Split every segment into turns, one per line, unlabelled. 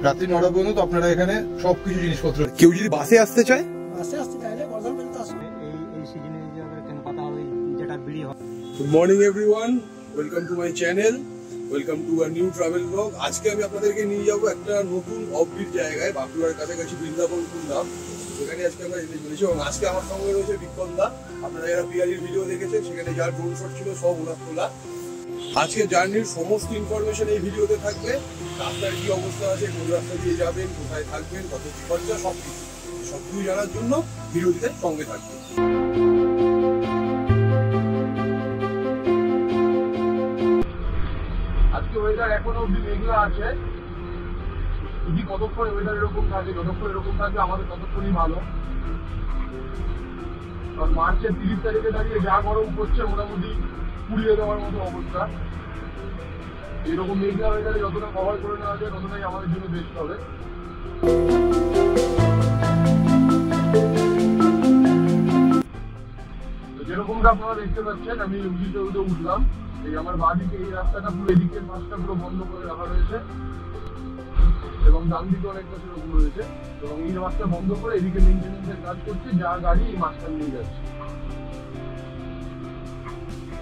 রাত্রি 9টা পর্যন্ত আপনারা এখানে সবকিছু জিনিসপত্র। কেউ যদি বাসে আসতে চায়, good morning everyone, welcome to my channel, welcome to a new travel blog. আজকে আমি আপনাদেরকে নিয়ে যাবো একটা নতুন অফবিট জায়গায়, বাঁকুড়ার কাছাকাছি বৃন্দাবন কুন্দাম। সেখানে আজকে আমরা যেতে চলেছি এবং আজকে আমার সঙ্গে রয়েছে বিক্রম দা। আপনারা যারা পিআরির ভিডিও দেখেছেন সেখানে যা ড্রোন শট ছিল সব ওনার তোলা। আজকে জার্নির সমস্ত ইনফরমেশন এই ভিডিওতে থাকবে। রাস্তার কি অবস্থা আছে, কোন রাস্তা দিয়ে যাবেন, কোথায় থাকবেন, কত কি খরচা, সবকিছু জানার জন্য ভিডিওটিতে সঙ্গে থাকবে। আজকে ওয়েদার এখনো অব্দি মেঘলা আছে। যদি কতক্ষণ ওয়েদার এরকম থাকে, যতক্ষণ এরকম থাকবে আমাদের ততক্ষণই ভালো। কারণ মার্চের 30 তারিখে দাঁড়িয়ে যা গরম পড়ছে মোটামুটি পুড়িয়ে দেওয়ার মতো অবস্থা। এরকম মেঘলা ওয়েদারে যতটা কভার করে নেওয়া যায় ততটাই আমাদের জন্য বেস্ট হবে। যেরকমটা আপনারা দেখতে পাচ্ছেন, আমি উঠে উঠলাম। এই আমার বাঁদিকে এই রাস্তাটা পুরো, এদিকের পাশটা পুরো বন্ধ করে রাখা রয়েছে এবং ডান দিকে অনেকটা সেরকম রয়েছে এবং এই রাস্তা বন্ধ করে এদিকে মেইনটেনেন্সের কাজ করছে, যা গাড়ি এই মাঝখান নিয়ে যাচ্ছে।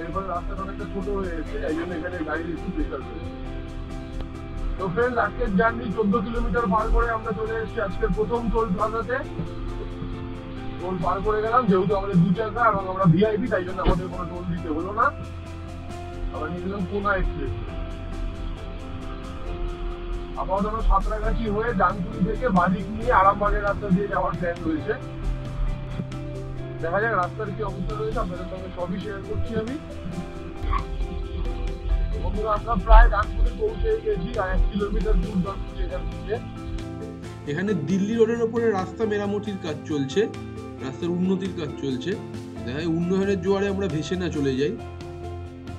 এরপরে রাস্তাটা অনেকটা ছোট হয়ে গেছে, এই জন্য এখানে গাড়ির একটু প্রেশার রয়েছে। তো ফ্রেন্ডস, আজকের জার্নি 14 কিলোমিটার পার করে আমরা চলে এসেছি আজকের প্রথম টোল প্লাজাতে। টোল পার করে গেলাম, যেহেতু আমাদের 2 চাকা এবং আমরা ভিআইপি, তাই জন্য আমাদের কোনো টোল দিতে হলো না। আমরা নিয়ে গেলাম কোনা এক্সপ্রেস। আপাতত সাঁতরাগাছি হয়ে ডানকুনি থেকে বাদিক নিয়ে আরামবাগের রাস্তা দিয়ে যাওয়ার প্ল্যান রয়েছে। দেখা যাক রাস্তার কি অবস্থা রয়েছে, আপনাদের সঙ্গে সবই শেয়ার করছি আমি। বন্ধুরা, আমরা প্রায় ডানকুনি পৌঁছে গেছি, আর 1 কিলোমিটার দূর ডানকুনি এখান থেকে।
এখানে দিল্লি রোডের ওপরে রাস্তা মেরামতির কাজ চলছে, রাস্তার উন্নতির কাজ চলছে। দেখা যায় উন্নয়নের জোয়ারে আমরা ভেসে না চলে যাই।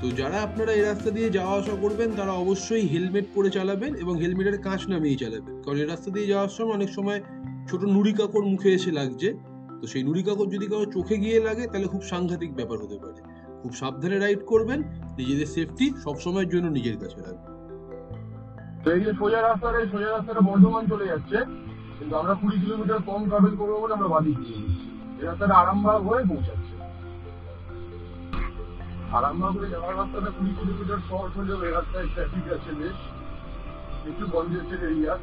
তো যারা আপনারা এই রাস্তা দিয়ে যাওয়া আসা করবেন তারা অবশ্যই হেলমেট পরে চালাবেন এবং হেলমেটের কাঁচ নামিয়ে চালাবেন। কারণ এই রাস্তা দিয়ে যাওয়ার সময় অনেক সময় ছোট নুড়ি কাকড় মুখে এসে লাগছে। তো সেই নুড়ি কাকড় যদি কারো চোখে গিয়ে লাগে তাহলে খুব সাংঘাতিক ব্যাপার হতে পারে। খুব সাবধানে রাইড করবেন, নিজেদের সেফটি সবসময়ের জন্য নিজের কাছে রাখবেন।
এই যে সোজা রাস্তাটা বর্ধমান চলে যাচ্ছে, কিন্তু আমরা 20 কিলোমিটার কম ট্রাভেল করবো বলে আমরা বাদিক দিয়ে দিচ্ছি। এই রাস্তাটা আরামবাগ হয়ে পৌঁছাচ্ছে। আরামবাগ হয়ে যাওয়ার রাস্তাটা 20 কিলোমিটার শর্ট হলেও এই রাস্তায় ট্রাফিক আছে বেশ, একটু কনজেস্টেড এরিয়া,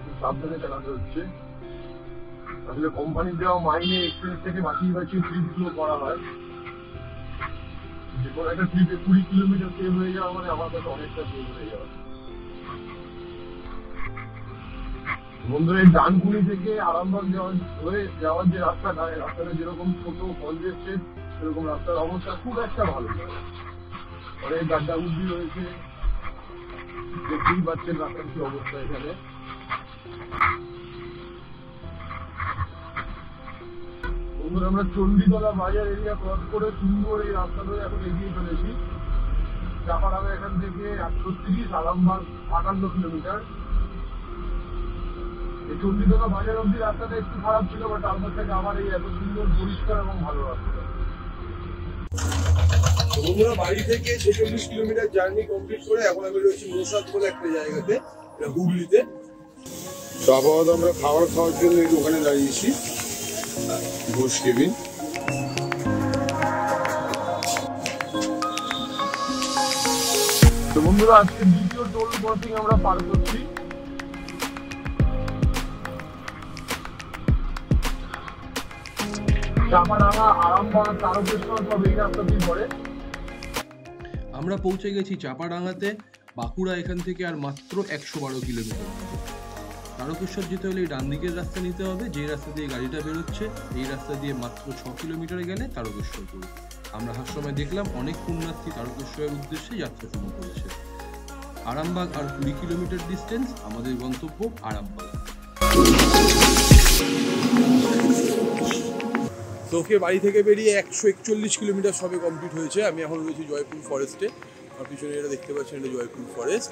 খুব সাবধানে চালাতে হচ্ছে। আসলে কোম্পানির দেওয়া মাইনে এক্সপ্রেস থেকে বাঁচিয়ে ট্রিপগুলো করা হয়। যে কোনো একটা ট্রিপে 20 কিলোমিটার সেভ হয়ে যাওয়া মানে আমার কাছে অনেকটা সেভ হয়ে যাওয়া। বন্ধুরা, এই ডানকুনি থেকে আরামবাগ যাওয়ার যে রাস্তাটা, এই রাস্তাটা যেরকম ছোট কনজেস্টেড, সেরকম রাস্তার অবস্থা খুব একটা ভালো নয়। অনেক গাড্ডা গুড্ডি রয়েছে, দেখতেই পাচ্ছেন রাস্তার কি অবস্থা এখানে। বন্ধুরা, আমরা চণ্ডীতলা বাজার এরিয়া ক্রস করে সুন্দর এই রাস্তা ধরে এখন এগিয়ে চলেছি। চাপাডাঙ্গা এখান থেকে 130, আরামবাগ 58 কিলোমিটার। এই চণ্ডীতলা বাজার অব্দি রাস্তাটা একটু খারাপ ছিল, বাট তারপর থেকে আমার এই এত সুন্দর পরিষ্কার এবং ভালো রাস্তা। বন্ধুরা, বাড়ি থেকে 46 কিলোমিটার জার্নি কমপ্লিট করে এখন আমি রয়েছি নৌসাদ বলে একটা জায়গাতে, হুগলিতে। তো আপাতত আমরা খাওয়ার জন্য এই দোকানে দাঁড়িয়েছি, ঘোষ কেবিন। তো বন্ধুরা, আজকে দ্বিতীয় টোল ক্রসিং আমরা পার করছি। চাপাডাঙ্গা, আরামবাগ, তারকেশ্বর সব এই রাস্তাতেই পড়ে।
আমরা পৌঁছে গেছি চাপাডাঙ্গাতে। বাঁকুড়া এখান থেকে আর মাত্র 112 কিলোমিটার। তারকেশ্বর যেতে হলে এই ডান দিকের রাস্তা নিতে হবে, যে রাস্তা দিয়ে গাড়িটা বেরোচ্ছে। এই রাস্তা দিয়ে মাত্র 6 কিলোমিটার গেলে তারকেশ্বর পড়বে। আমরা হার সময় দেখলাম অনেক পুণ্যার্থী তারকেশ্বরের উদ্দেশ্যে যাত্রা শুরু করেছে। আরামবাগ আর 20 কিলোমিটার ডিস্টেন্স, আমাদের গন্তব্য আরামবাগ।
তোকে বাড়ি থেকে বেরিয়ে 141 কিলোমিটার সবে কমপ্লিট হয়েছে। আমি এখন রয়েছি জয়পুর ফরেস্টে। আমার পিছনে এটা দেখতে পাচ্ছেন, এটা জয়পুর ফরেস্ট।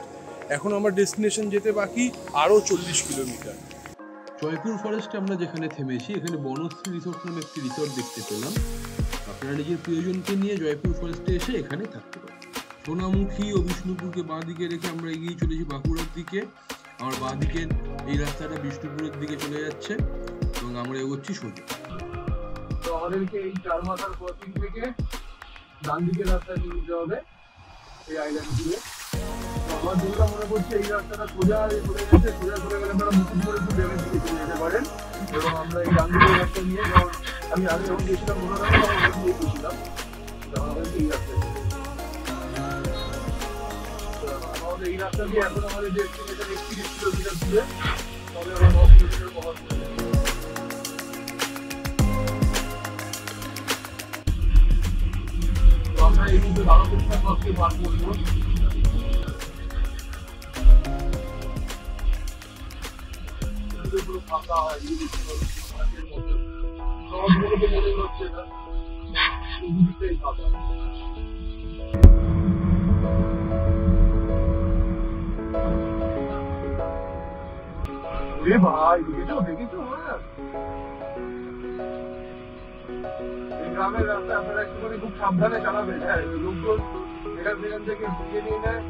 এখন আমার ডেস্টিনেশন যেতে বাকি আরও 40 কিলোমিটার।
জয়পুর ফরেস্টে আমরা যেখানে থেমেছি, এখানে বনশ্রী রিসোর্ট নামে একটি রিসোর্ট দেখতে পেলাম। আপনারা নিজের প্রিয়জনকে নিয়ে জয়পুর ফরেস্টে এসে এখানে থাকতে পারেন। সোনামুখী ও বিষ্ণুপুরকে বাঁ দিকে রেখে আমরা এগিয়ে চলেছি বাঁকুড়ার দিকে। আমার বাঁ দিকের এই রাস্তাটা বিষ্ণুপুরের দিকে চলে যাচ্ছে এবং আমরা এগোচ্ছি সোজা।
তো আমাদেরকে এই 4 মাথার ক্রসিং থেকে ডান দিকের রাস্তা নিয়ে যেতে হবে এই আইল্যান্ড দিয়ে। তো আমার যেটা মনে করছে এই রাস্তাটা সোজা চলে গেছে, সোজা চলে গেলে আপনারা মুকুটমণিপুর ড্যামের দিকে চলে যেতে পারেন। এবং আমরা এই ডান দিকের রাস্তা নিয়ে, যেমন আমি আগে যখন গেছিলাম মনোরমা তখন দিয়ে গেছিলাম, আমাদেরকে এই রাস্তা আমাদের এই রাস্তা দিয়ে এখন আমাদের ডেস্টিনেশন 31 কিলোমিটার দূরে, তবে আমরা 9 কিলোমিটার কভার করে যাবো। আমরা এই কিন্তু দারুণটা করতে পারবো পুরো ফাঁকা হয় এই মাঠের মধ্যে সবগুলোকে মনে হচ্ছে না দুদিকটাই ফাঁকা। এ ভাই দেখেছো গ্রামের রাস্তায় আপনারা একটুখানি খুব সাবধানে চালাবেন। হ্যাঁ, লোকজন এখান থেকে ঢুকে নিয়ে নেয়,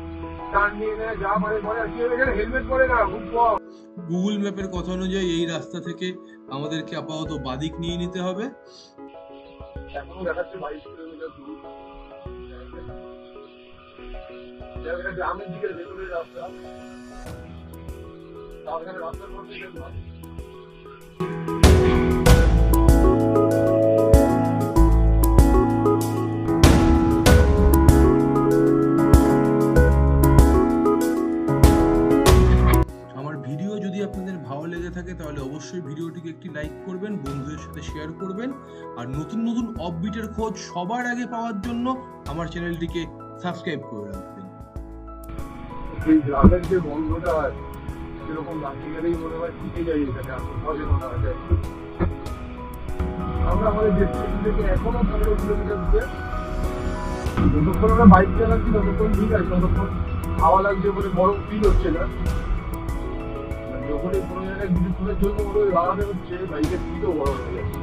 টার্ন নিয়ে নেয়, যা মানে আর কেউ এখানে হেলমেট পরে না, খুব কম।
গুগল ম্যাপের কথা অনুযায়ী এই রাস্তা থেকে আমাদেরকে আপাতত বাদিক নিয়ে নিতে হবে।
এখনো দেখাচ্ছে 22 কিলোমিটার দূর। গ্রামের দিকে ভেতরের রাস্তা, তার রাস্তার মধ্যে
আপনাদের ভালো লেগে থাকে তাহলে অবশ্যই ভিডিওটিকে একটি লাইক করবেন, বন্ধুদের সাথে শেয়ার করবেন, আর নতুন নতুন অফবিটের খোঁজ সবার আগে পাওয়ার জন্য আমার চ্যানেলটিকে সাবস্ক্রাইব করে রাখবেন।
এই গ্রামের যে বন্ধুটা সেরকম বাকি গেলেই মনে হয় শিখে যাই এখানে সহজে মনে হয়। আমরা আমাদের ডেস্টিনেশন থেকে এখনো 15 কিলোমিটার দূরে। যতক্ষণ আমরা বাইক চালাচ্ছি ততক্ষণ ঠিক আছে, ততক্ষণ হাওয়া লাগছে বলে গরম ফিল হচ্ছে না। যখন এই কোনো জায়গায় কিছুক্ষণের জন্য ওরা লাগাতে হচ্ছে, বাইকের ফিলও গরম হয়ে যাচ্ছে।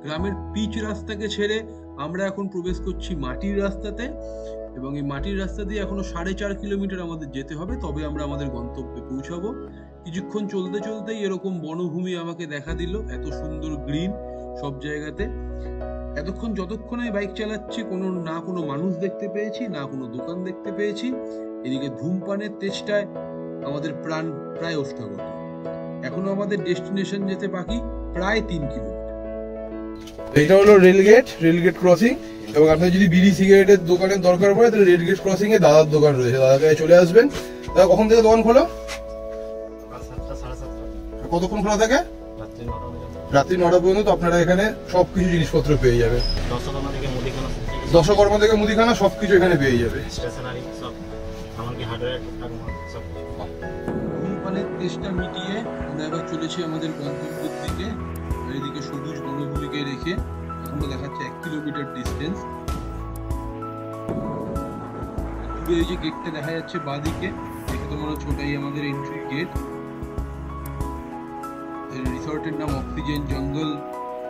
গ্রামের পিচ রাস্তাকে ছেড়ে আমরা এখন প্রবেশ করছি মাটির রাস্তাতে, এবং এই মাটির রাস্তা দিয়ে এখনো 4.5 কিলোমিটার আমাদের যেতে হবে, তবে আমরা আমাদের গন্তব্যে পৌঁছাবো। কিছুক্ষণ চলতে চলতেই এরকম বনভূমি আমাকে দেখা দিল, এত সুন্দর গ্রিন সব জায়গাতে। এতক্ষণ যতক্ষণ আমি বাইক চালাচ্ছি কোনো মানুষ দেখতে পেয়েছি না, কোনো দোকান দেখতে পেয়েছি। এদিকে ধূমপানের তেষ্টায় আমাদের প্রাণ প্রায় ওষ্ঠাগত। এখনো আমাদের ডেস্টিনেশন যেতে বাকি প্রায় 3 কিলোমিটার।
এটা হলো রেলগেট ক্রসিং, এবং আপনার যদি বিড়ি সিগারেটের দোকানের দরকার পড়ে তাহলে রেলগেট ক্রসিং এ দাদার দোকান রয়েছে, দাদার কাছে চলে আসবেন। দাদা কখন থেকে দোকান খোলো? কতক্ষণ খোলা থাকে? রাত্রি 9টা পর্যন্ত। আপনারা এখানে সবকিছু জিনিসপত্র পেয়ে যাবে, দশকর্মা থেকে মুদিখানা সবকিছু এখানে পেয়ে যাবে।
ধূমপানের তেষ্টা মিটিয়ে আমরা এবার চলেছি আমাদের গন্তব্যের দিকে। এদিকে সবুজ বনভূমিকে রেখে এখনো দেখাচ্ছে 1 কিলোমিটার ডিস্টেন্স। দূরে এই যে গেটটা দেখা যাচ্ছে বাঁদিকে, দেখে তো মনে হচ্ছে ওটাই আমাদের এন্ট্রি গেট। রিসর্টের নাম অক্সিজেন জঙ্গল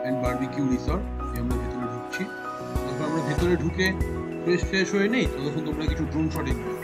অ্যান্ড বারবিকিউ রিসর্ট। আমরা ভেতরে ঢুকছি। তারপর আমরা ভেতরে ঢুকে ফ্রেশ হয়ে নেই, ততক্ষণ তোমরা কিছু ড্রোন শট এনজয়।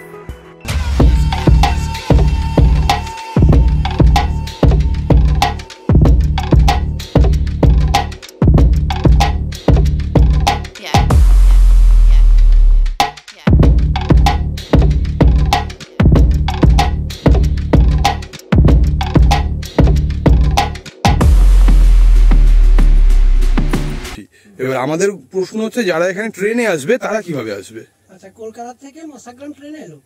এবার আমাদের প্রশ্ন হচ্ছে যারা এখানে ট্রেনে আসবে তারা কিভাবে আসবে?
আচ্ছা, কলকাতা থেকে মশাগ্রাম ট্রেনে এলো,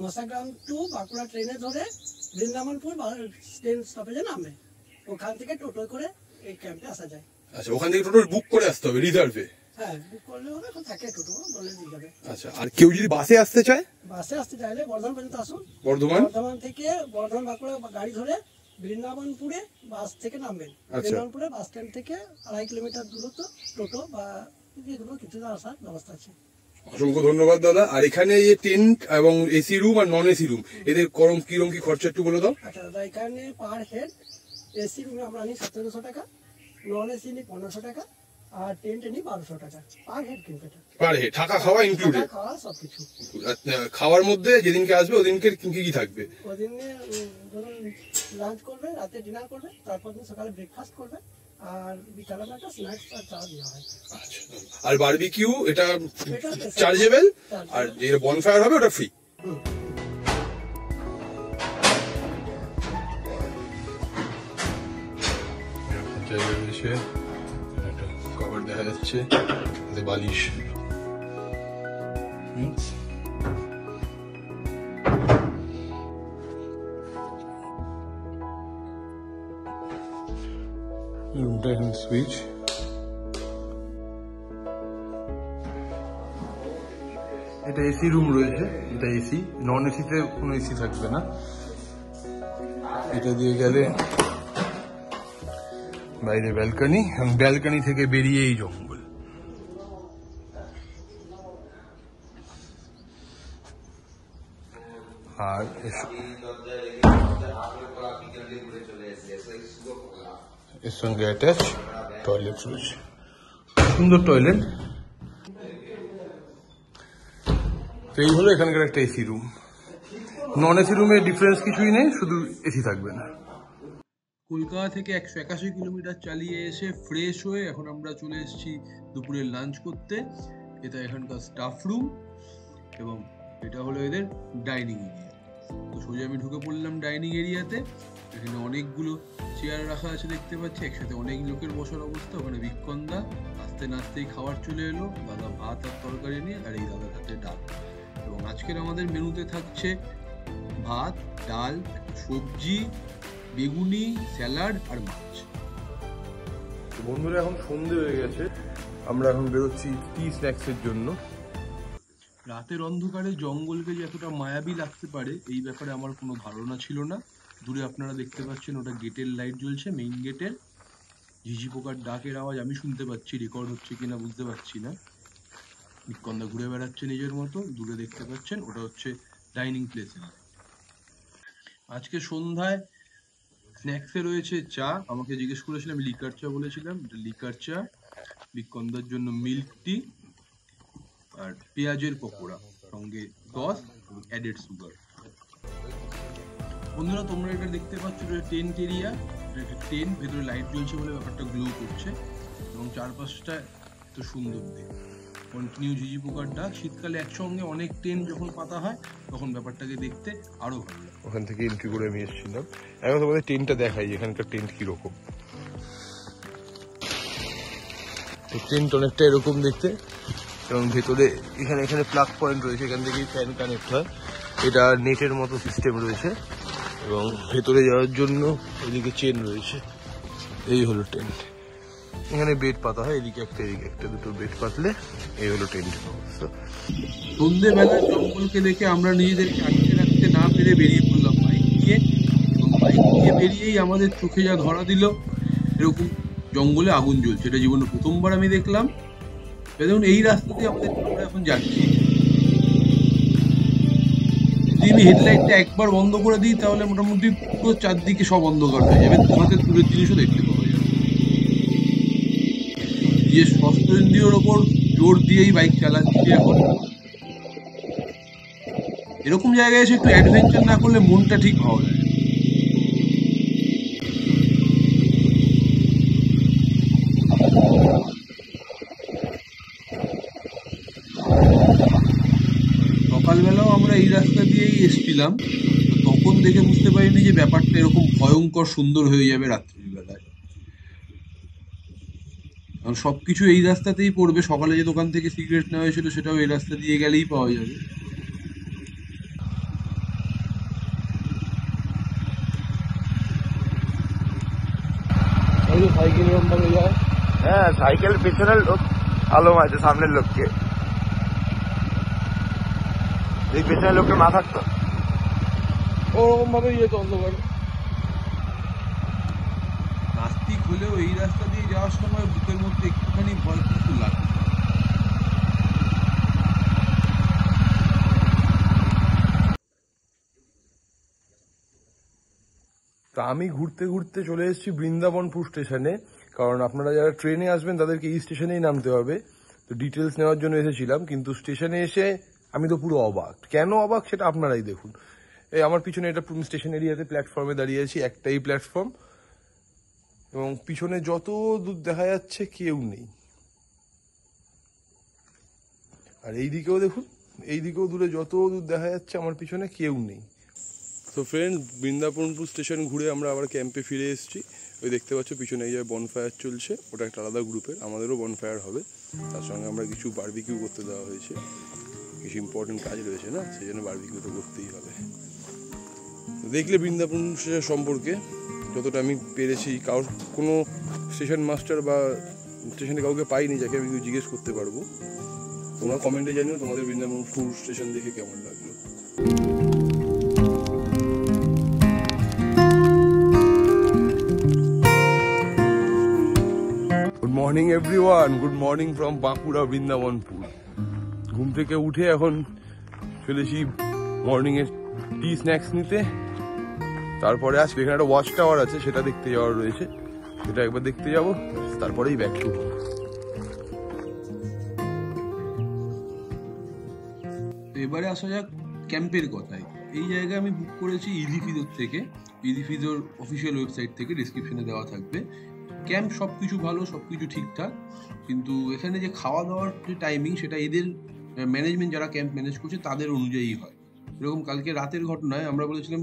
মশাগ্রাম টু বাঁকুড়া ট্রেনে ধরে বৃন্দাবনপুর ট্রেন স্টপেজে নামে, ওখান থেকে টোটো করে এই ক্যাম্পে আসা যায়।
আচ্ছা, ওখান থেকে টোটো বুক করে আসতে হবে রিজার্ভে?
হ্যাঁ, বুক করলে হবে, এখন থাকে টোটো বলে দিয়ে যাবে।
আচ্ছা, আর কেউ যদি বাসে আসতে চায়?
বাসে আসতে চাইলে বর্ধমান পর্যন্ত আসুন।
বর্ধমান
থেকে বর্ধমান বাঁকুড়া গাড়ি ধরে বৃন্দাবনপুরে বাস থেকে নামবেন। বৃন্দাবনপুরে বাস স্ট্যান্ড থেকে 2.5 কিলোমিটার দূরত্ব, টোটো বা যেগুলো কিছুটা আসার ব্যবস্থা আছে।
অসংখ্য ধন্যবাদ দাদা। আর এখানে এই টেন্ট এবং এসি রুম আর নন এসি রুম এদের কিরকম কি খরচা একটু বলে দাও।
আচ্ছা দাদা, এখানে পার হেড এসি রুমে আমরা নিই 1700 টাকা, নন এসি নি 1500 টাকা, আর টেন্ট নি 1200 টাকা পার হেড কিন্তু এটা।
পার হেড, থাকা খাওয়া ইনক্লুডেড?
থাকা খাওয়া সবকিছু।
খাওয়ার মধ্যে যেদিনকে আসবে ওদিনকে কি কি থাকবে?
ওদিনে ধরুন লাঞ্চ করবে, রাতে ডিনার করবে, তারপর দিন সকালে ব্রেকফাস্ট করবে, আর বিকালবেলা একটা স্ন্যাক্স আর চা দেওয়া হয়।
আচ্ছা, আর বারবিকিউ এটা চার্জেবল, আর যে বনফায়ার হবে ওটা ফ্রি? কভার দেখা যাচ্ছে, বালিশ। রুমটা এখানে সুইচ। এটা এসি রুম রয়েছে, এটা এসি, নন এসিতে কোনো এসি থাকবে না। এটা দিয়ে গেলে বাইরে ব্যালকনি, এবং ব্যালকনি থেকে বেরিয়ে এই জঙ্গল। আর এর সঙ্গে অ্যাটাচ টয়লেট রয়েছে, সুন্দর টয়লেট। তো এই হলো এখানকার একটা এসি রুম। নন এসি রুমে ডিফারেন্স কিছুই নেই, শুধু এসি থাকবে না।
কলকাতা থেকে 181 কিলোমিটার চালিয়ে এসে ফ্রেশ হয়ে এখন আমরা চলে এসেছি দুপুরে লাঞ্চ করতে। এটা এখানকার স্টাফ রুম এবং এটা হলো এদের ডাইনিং এরিয়া। তো সোজা আমি ঢুকে পড়লাম ডাইনিং এরিয়াতে। এখানে অনেকগুলো চেয়ার রাখা আছে দেখতে পাচ্ছি, একসাথে অনেক লোকের বসার অবস্থা। ওখানে বিক্ষণদা আস্তে নাস্তেই খাবার চলে এলো, দাদা ভাত আর তরকারি নিয়ে, আর এই দাদার হাতে ডাল। এবং আজকের আমাদের মেনুতে থাকছে ভাত, ডাল, সবজি, বেগুনি, স্যালাড আর মাছ।
বন্ধুরা এখন সন্ধে হয়ে গেছে, আমরা এখন বেরোচ্ছি টি স্ন্যাক্সের জন্য।
রাতের অন্ধকারে জঙ্গলকে যে এতটা মায়াবী লাগতে পারে এই ব্যাপারে আমার কোনো ধারণা ছিল না। দূরে আপনারা দেখতে পাচ্ছেন ওটা গেটের লাইট জ্বলছে, মেইন গেটের। ঝিঝি পোকার ডাকের আওয়াজ আমি শুনতে পাচ্ছি, রেকর্ড হচ্ছে কিনা বুঝতে পারছি না। বিক্ষণদা ঘুরে বেড়াচ্ছে নিজের মতো। দূরে দেখতে পাচ্ছেন ওটা হচ্ছে ডাইনিং প্লেসের। আজকে সন্ধ্যায় স্ন্যাক্সে রয়েছে চা। আমাকে জিজ্ঞেস করেছিলাম, আমি লিকার চা বলেছিলাম, লিকার চা। বিক্ষণদার জন্য মিল্ক টি আর পেঁয়াজের পকোড়া, সঙ্গে সস এবং অ্যাডেড সুগার। বন্ধুরা তোমরা এটা দেখতে পাচ্ছ, এটা টেন্ট এরিয়া। এটা একটা টেন্ট, ভেতরে লাইট জ্বলছে বলে ব্যাপারটা গ্লো করছে এবং চারপাশটা এত সুন্দর দেখতে। কন্টিনিউ ঝিঝি পোকার ডাক। শীতকালে একসঙ্গে অনেক টেন্ট যখন পাতা হয় তখন ব্যাপারটাকে দেখতে আরো ভালো লাগে।
ওখান থেকে এন্ট্রি করে আমি এসেছিলাম। এখন তোমাদের টেন্টটা দেখাই, এখানকার টেন্ট কিরকম। টেন্ট অনেকটা এরকম দেখতে, এবং ভেতরে এখানে এখানে প্লাগ পয়েন্ট রয়েছে, এখান থেকেই ফ্যান কানেক্ট হয়। এটা নেটের মতো সিস্টেম রয়েছে এবং ভেতরে যাওয়ার জন্য এদিকে চেন রয়েছে। এই হলো টেন্ট। এখানে বেড পাতা হয়, এদিকে একটা এদিকে একটা, দুটো বেড পাতলে এই হলো টেন্টের অবস্থা।
সন্ধ্যেবেলা জঙ্গলকে দেখে আমরা নিজেদেরকে আটকে রাখতে না পেরে বেরিয়ে পড়লাম বাইক নিয়ে। এবং বাইক নিয়ে বেরিয়েই আমাদের চোখে যা ধরা দিল, এরকম জঙ্গলে আগুন জ্বলছে। এটা জীবনে প্রথমবার আমি দেখলাম। দেখুন এই রাস্তা দিয়ে আমরা এখন যাচ্ছি। যদি আমি হেডলাইটটা একবার বন্ধ করে দিই তাহলে মোটামুটি পুরো চারদিকে সব অন্ধকার হয়ে যাবে, তোমাকে দূরের জিনিসও দেখতে পাওয়া যাবে। যে ষষ্ঠ ইন্দ্রিয়র ওপর জোর দিয়েই বাইক চালাচ্ছি এখন। এরকম জায়গায় এসে একটু অ্যাডভেঞ্চার না করলে মনটা ঠিক ভালো লাগে। সকালবেলাও আমরা এই রাস্তা দিয়েই এসেছিলাম, তখন দেখে বুঝতে পারিনি যে ব্যাপারটা এরকম ভয়ঙ্কর সুন্দর হয়ে যাবে রাত্রির বেলায়। কারণ সবকিছু এই রাস্তাতেই পড়বে। সকালে যে দোকান থেকে সিগারেট নেওয়া হয়েছিল সেটাও এই রাস্তা দিয়ে গেলেই পাওয়া যাবে। সাইকেল এরকম ভাবে যায়।
হ্যাঁ, সাইকেল পেছনের লোক আলো আছে, সামনের লোককে এই পেছনের লোককে মাথার তো
ওরকম ভাবে যেত অন্ধকারে। নাস্তিক হলেও এই রাস্তা দিয়ে যাওয়ার সময় বুকের মধ্যে একটুখানি ভয় কিন্তু লাগে।
তা আমি ঘুরতে ঘুরতে চলে এসেছি বৃন্দাবনপুর স্টেশনে, কারণ আপনারা যারা ট্রেনে আসবেন তাদেরকে এই স্টেশনেই নামতে হবে। তো ডিটেলস নেওয়ার জন্য এসেছিলাম, কিন্তু স্টেশনে এসে আমি তো পুরো অবাক। কেন অবাক সেটা আপনারাই দেখুন। এই আমার পিছনে এটা স্টেশন এরিয়াতে প্ল্যাটফর্মে দাঁড়িয়ে আছি, একটাই প্ল্যাটফর্ম, এবং পিছনে যত দূর দেখা যাচ্ছে কেউ নেই। আর এই দিকেও দেখুন, এই দিকেও দূরে যত দূর দেখা যাচ্ছে আমার পিছনে কেউ নেই। তো ফ্রেন্ডস, বৃন্দাবনপুর স্টেশন ঘুরে আমরা আবার ক্যাম্পে ফিরে এসেছি। ওই দেখতে পাচ্ছ পিছনে এই যে বনফায়ার চলছে, ওটা একটা আলাদা গ্রুপের, আমাদেরও বনফায়ার হবে। তার সঙ্গে আমরা কিছু বারবিকিউ করতে দেওয়া হয়েছে, কিছু ইম্পর্টেন্ট কাজ রয়েছে না, সেই জন্য বারবিকিউ তো করতেই হবে। দেখলে বৃন্দাবন স্টেশন সম্পর্কে যতটা আমি পেরেছি, কারোর কোনো স্টেশন মাস্টার বা স্টেশনে কাউকে পাইনি যাকে আমি জিজ্ঞেস করতে পারবো। তোমরা কমেন্টে জানিও তোমাদের বৃন্দাবনপুর স্টেশন দেখে কেমন লাগলো। Good morning everyone, good morning from Bankura Brindabanpur. ঘুম থেকে উঠে এখন চলেছি মর্নিং এর টি স্ন্যাক্স নিতে। তারপরে আজকে এখানে একটা ওয়াচ টাওয়ার আছে, সেটা দেখতে যাওয়ার রয়েছে, সেটা একবার দেখতে যাব, তারপরেই ব্যাক টু হোম।
এবারে আসা যাক ক্যাম্পের কথায়। এই জায়গায় আমি বুক করেছি ইজিফিজোর থেকে, ইজিফিজোর অফিসিয়াল ওয়েবসাইট থেকে, ডিসক্রিপশনে দেওয়া থাকবে। ক্যাম্প সব কিছু ভালো, সব কিছু ঠিকঠাক, কিন্তু এখানে যে খাওয়া দাওয়ার যে টাইমিং সেটা এদের ম্যানেজমেন্ট যারা ক্যাম্প ম্যানেজ করছে তাদের অনুযায়ী হয়। এরকম কালকে রাতের ঘটনায় আমরা বলেছিলাম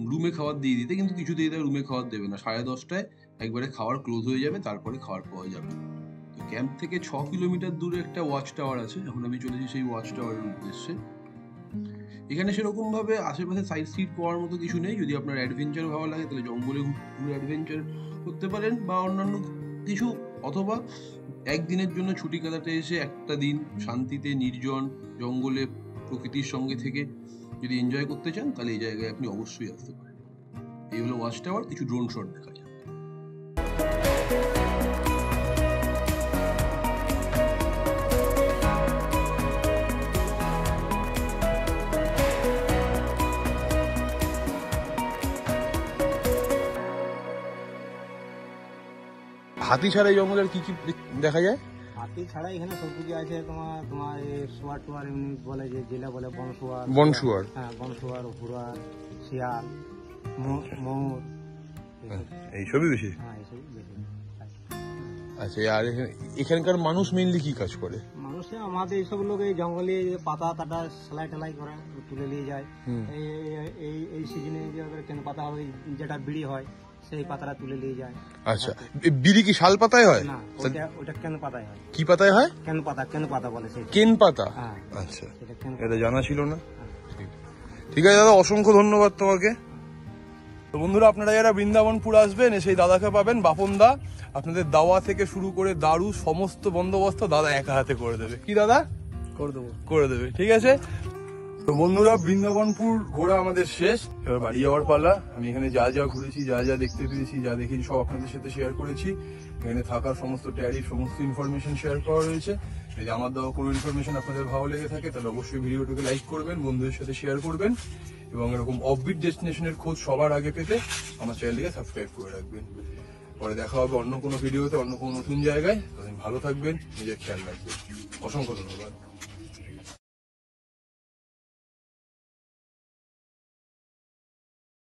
রুমে খাবার দিয়ে দিতে, কিন্তু কিছুতেই তারা রুমে খাবার দেবে না। 10:30টায় একবারে খাবার ক্লোজ হয়ে যাবে, তারপরে খাবার পাওয়া যাবে। তো ক্যাম্প থেকে 6 কিলোমিটার দূরে একটা ওয়াচ টাওয়ার আছে, এখন আমি চলেছি সেই ওয়াচ টাওয়ারের উদ্দেশ্যে। এখানে সেরকম ভাবে আশেপাশে সাইড সিট করার মতো কিছু নেই। যদি আপনার অ্যাডভেঞ্চার ভালো লাগে তাহলে জঙ্গলে ঘুরে অ্যাডভেঞ্চার করতে পারেন বা অন্যান্য কিছু, অথবা একদিনের জন্য ছুটি কাটাতে এসে একটা দিন শান্তিতে নির্জন জঙ্গলে প্রকৃতির সঙ্গে থেকে যদি এনজয় করতে চান তাহলে এই জায়গায় আপনি অবশ্যই আসতে পারেন। এই হলো ওয়াচ টাওয়ার, কিছু ড্রোন শট দেখা যায়।
হাতি ছাড়া এই জঙ্গলের কি কি দেখা যায়?
হাতি ছাড়া এখানে সব কিছু আছে। তোমার শুয়ার টুয়ার এমনি বলে, যে জেলা বলে বনশুয়ার,
বনশুয়ার,
হ্যাঁ বনশুয়ার, হুড়ার, শিয়াল, ময়ূর,
এইসবই বেশি।
হ্যাঁ এইসব বেশি।
আচ্ছা, আর এখানকার মানুষ মেইনলি কি কাজ করে?
মানুষে আমাদের এইসব লোক এই জঙ্গলে পাতা টাটা সেলাই টেলাই করে তুলে নিয়ে যায়। এই সিজনে যে কেন পাতা হয়, যেটা বিড়ি হয় সেই পাতাটা তুলে নিয়ে যায়।
আচ্ছা, বিড়ি কি শাল পাতায় হয়?
না, ওটা কেন পাতায় হয়।
কি পাতায় হয়?
কেন পাতা বলে সেই।
কেন পাতা?
হ্যাঁ,
আচ্ছা, এটা জানা ছিল না। ঠিক আছে দাদা, অসংখ্য ধন্যবাদ তোমাকে। তো বন্ধুরা, আপনারা যারা বৃন্দাবনপুর আসবেন সেই দাদাকে পাবেন, বাপন দা। আপনাদের দাওয়া থেকে শুরু করে দারু সমস্ত বন্দোবস্ত দাদা একা হাতে করে দেবে। কি দাদা? করে দেবে, ঠিক আছে। তো বন্ধুরা, বৃন্দাবনপুর ঘোরা আমাদের শেষ, এবার বাড়ি যাওয়ার পালা। আমি এখানে যা যা ঘুরেছি, যা যা দেখতে পেরেছি, যা দেখেছি সব আপনাদের সাথে শেয়ার করেছি। এখানে থাকার সমস্ত ট্যারিফ, সমস্ত ইনফরমেশন শেয়ার করা রয়েছে। যদি আমার দেওয়া কোনো ইনফরমেশন আপনাদের ভালো লেগে থাকে তাহলে অবশ্যই ভিডিওটাকে লাইক করবেন, বন্ধুদের সাথে শেয়ার করবেন, এবং এরকম অফবিট ডেস্টিনেশনের খোঁজ সবার আগে পেতে আমার চ্যানেলটিকে সাবস্ক্রাইব করে রাখবেন। পরে দেখা হবে অন্য কোনো ভিডিওতে, অন্য কোনো নতুন জায়গায়। ততদিন ভালো থাকবেন, নিজের খেয়াল রাখবেন। অসংখ্য ধন্যবাদ।